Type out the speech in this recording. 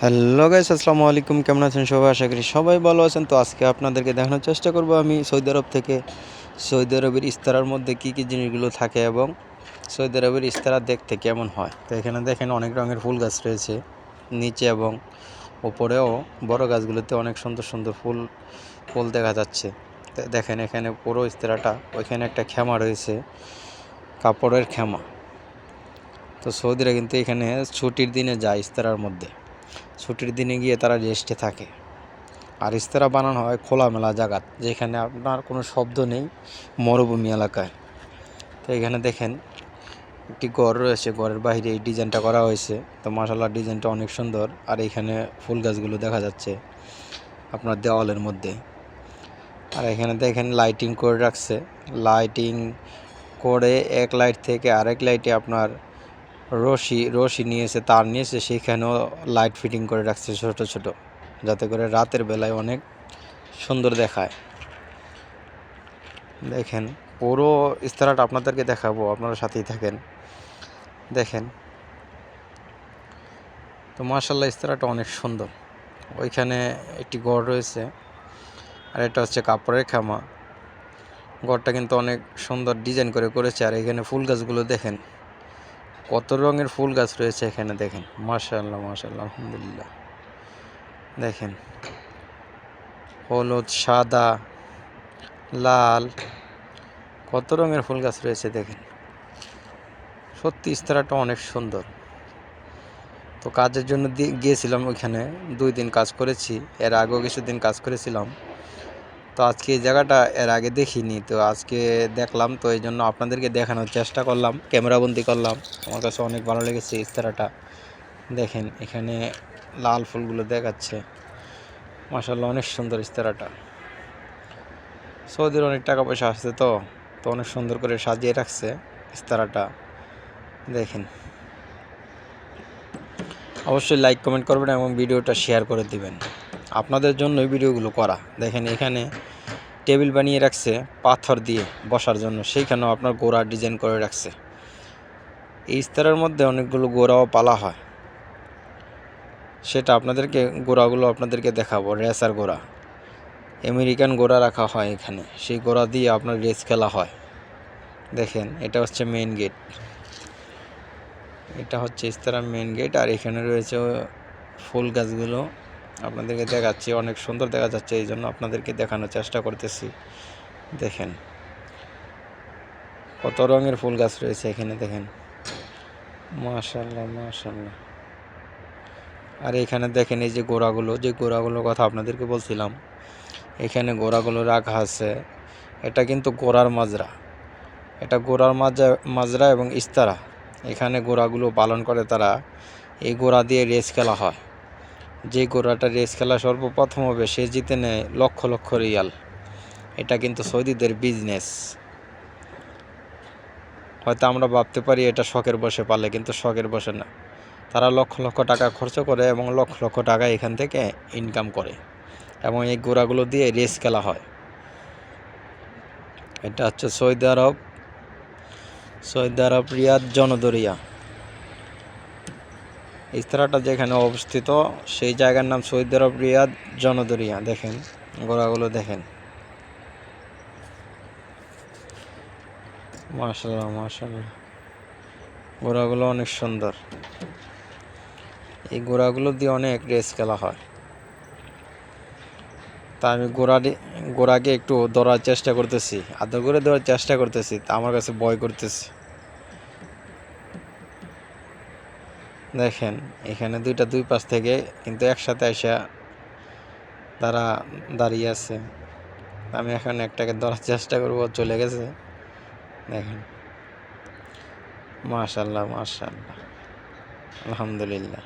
Hello guys, আসসালামু আলাইকুম। কেমন আছেন সবাই? আশা করি সবাই ভালো আছেন। তো আজকে আপনাদেরকে দেখানোর চেষ্টা করব আমি সৌদি আরব থেকে সৌদি আরবের ইস্তারার মধ্যে কী কী জিনিসগুলো থাকে এবং সৌদি আরবের ইস্তারা দেখতে কেমন হয়। তো এখানে দেখেন অনেক রঙের ফুল গাছ রয়েছে নিচে এবং ওপরেও বড় গাছগুলোতে অনেক সুন্দর সুন্দর ফুল ফুল দেখা যাচ্ছে। দেখেন এখানে পুরো ইস্তারাটা, ওইখানে একটা খেমা রয়েছে, কাপড়ের খেমা। তো সৌদিরা কিন্তু এখানে ছুটির দিনে যায় ইস্তারার মধ্যে, ছুটির দিনে গিয়ে তারা রেস্টে থাকে। আর ইস্তারা বানানো হয় খোলামেলা জায়গা, যেখানে আপনার কোনো শব্দ নেই, মরুভূমি এলাকায়। তো এখানে দেখেন একটি ঘর রয়েছে, ঘরের বাইরে এই ডিজাইনটা করা হয়েছে। তো মাশাআল্লাহ ডিজাইনটা অনেক সুন্দর। আর এখানে ফুল গাছগুলো দেখা যাচ্ছে আপনার দেওয়ালের মধ্যে। আর এখানে দেখেন লাইটিং করে রাখছে, লাইটিং করে এক লাইট থেকে আরেক লাইটে আপনার রশি নিয়েছে, তার নিয়েছে, সেখানেও লাইট ফিটিং করে রাখছে ছোট ছোট, যাতে করে রাতের বেলায় অনেক সুন্দর দেখায়। দেখেন পুরো ইস্তারাটা আপনাদেরকে দেখাবো, আপনারা সাথেই থাকেন। দেখেন তো মাশাআল্লাহ ইস্তারাটা অনেক সুন্দর। ওইখানে একটি ঘর রয়েছে, আর এটা হচ্ছে কাপড়ের খামা। ঘরটা কিন্তু অনেক সুন্দর ডিজাইন করে করেছে। আর এখানে ফুল গাছগুলো দেখেন, কত রঙের ফুল গাছ রয়েছে এখানে। দেখেন মাশাআল্লাহ মাশাআল্লাহ, আলহামদুলিল্লাহ। দেখেন হলুদ, সাদা, লাল, কত রঙের ফুল গাছ রয়েছে। দেখেন সত্যি ইস্তারাটা অনেক সুন্দর। তো কাজের জন্য গিয়েছিলাম ওইখানে, 2 দিন কাজ করেছি, এর আগেও কিছুদিন কাজ করেছিলাম। তো আজকে এই জায়গাটা এর আগে দেখিনি, তো আজকে দেখলাম। তো এই জন্য আপনাদেরকে দেখানোর চেষ্টা করলাম, ক্যামেরাবন্দি করলাম। আমার কাছে অনেক ভালো লেগেছে ইস্তারাটা। দেখেন এখানে লাল ফুলগুলো দেখাচ্ছে, মাশাআল্লাহ অনেক সুন্দর ইস্তারাটা। সৌদির অনেক টাকা পয়সা আসছে, তো অনেক সুন্দর করে সাজিয়ে রাখছে ইস্তারাটা। দেখেন অবশ্যই লাইক কমেন্ট করবেন এবং ভিডিওটা শেয়ার করে দিবেন, আপনাদের জন্যই ভিডিওগুলো করা। দেখেন এখানে টেবিল বানিয়ে রাখছে পাথর দিয়ে বসার জন্য, সেইখানেও আপনার গোড়া ডিজাইন করে রাখছে। এই ইস্তারার মধ্যে অনেকগুলো গোড়াও পালা হয়, সেটা গোড়াগুলো আপনাদেরকে দেখাবো। রেসার গোড়া, আমেরিকান গোড়া রাখা হয় এখানে, সেই গোড়া দিয়ে আপনার রেস খেলা হয়। দেখেন এটা হচ্ছে মেইন গেট, এটা হচ্ছে ইস্তারার মেইন গেট। আর এখানে রয়েছে ফুল গাছগুলো, আপনাদেরকে দেখাচ্ছি, অনেক সুন্দর দেখা যাচ্ছে, এই জন্য আপনাদেরকে দেখানোর চেষ্টা করতেছি। দেখেন কত রঙের ফুল গাছ রয়েছে এখানে। দেখেন মাশাআল্লাহ মাশাআল্লাহ। আর এখানে দেখেন এই যে গোড়াগুলোর কথা আপনাদেরকে বলছিলাম, এখানে গোড়াগুলো রাখা আছে। এটা কিন্তু গোড়ার মাজরা, এটা গোড়ার মাজরা এবং ইস্তারা। এখানে গোড়াগুলো পালন করে তারা, এই গোড়া দিয়ে রেস খেলা হয়। যে গোড়াটা রেস খেলা সর্বপ্রথম হবে, সে জিতে নেয় লক্ষ লক্ষ রিয়াল। এটা কিন্তু সৌদিদের বিজনেস। হয়তো আমরা ভাবতে পারি এটা শখের বসে পালে, কিন্তু শখের বসে না, তারা লক্ষ লক্ষ টাকা খরচ করে এবং লক্ষ লক্ষ টাকা এখান থেকে ইনকাম করে, এবং এই গোড়াগুলো দিয়ে রেস খেলা হয়। এটা হচ্ছে সৌদি আরব রিয়াদ জনদরিয়া। ইস্তারাটা যেখানে অবস্থিত, সেই জায়গার নাম সৌদি আরব রিয়াদ জনদরিয়া। দেখেন গোড়াগুলো দেখেন, মাশাআল্লাহ মাশাআল্লাহ, গোড়াগুলো অনেক সুন্দর। এই গোড়াগুলো দিয়ে অনেক রেস খেলা হয়। তা আমি গোড়াকে একটু ধরার চেষ্টা করতেছি, আদর করে ধরার চেষ্টা করতেছি, তা আমার কাছে ভয় করতেছে। দেখেন এখানে দুই পাশ থেকে কিন্তু একসাথে এসে তারা দাঁড়িয়ে আছে। আমি এখন একটাকে ধরার চেষ্টা করব, চলে গেছে। দেখেন মাশাআল্লাহ মাশাআল্লাহ, আলহামদুলিল্লাহ।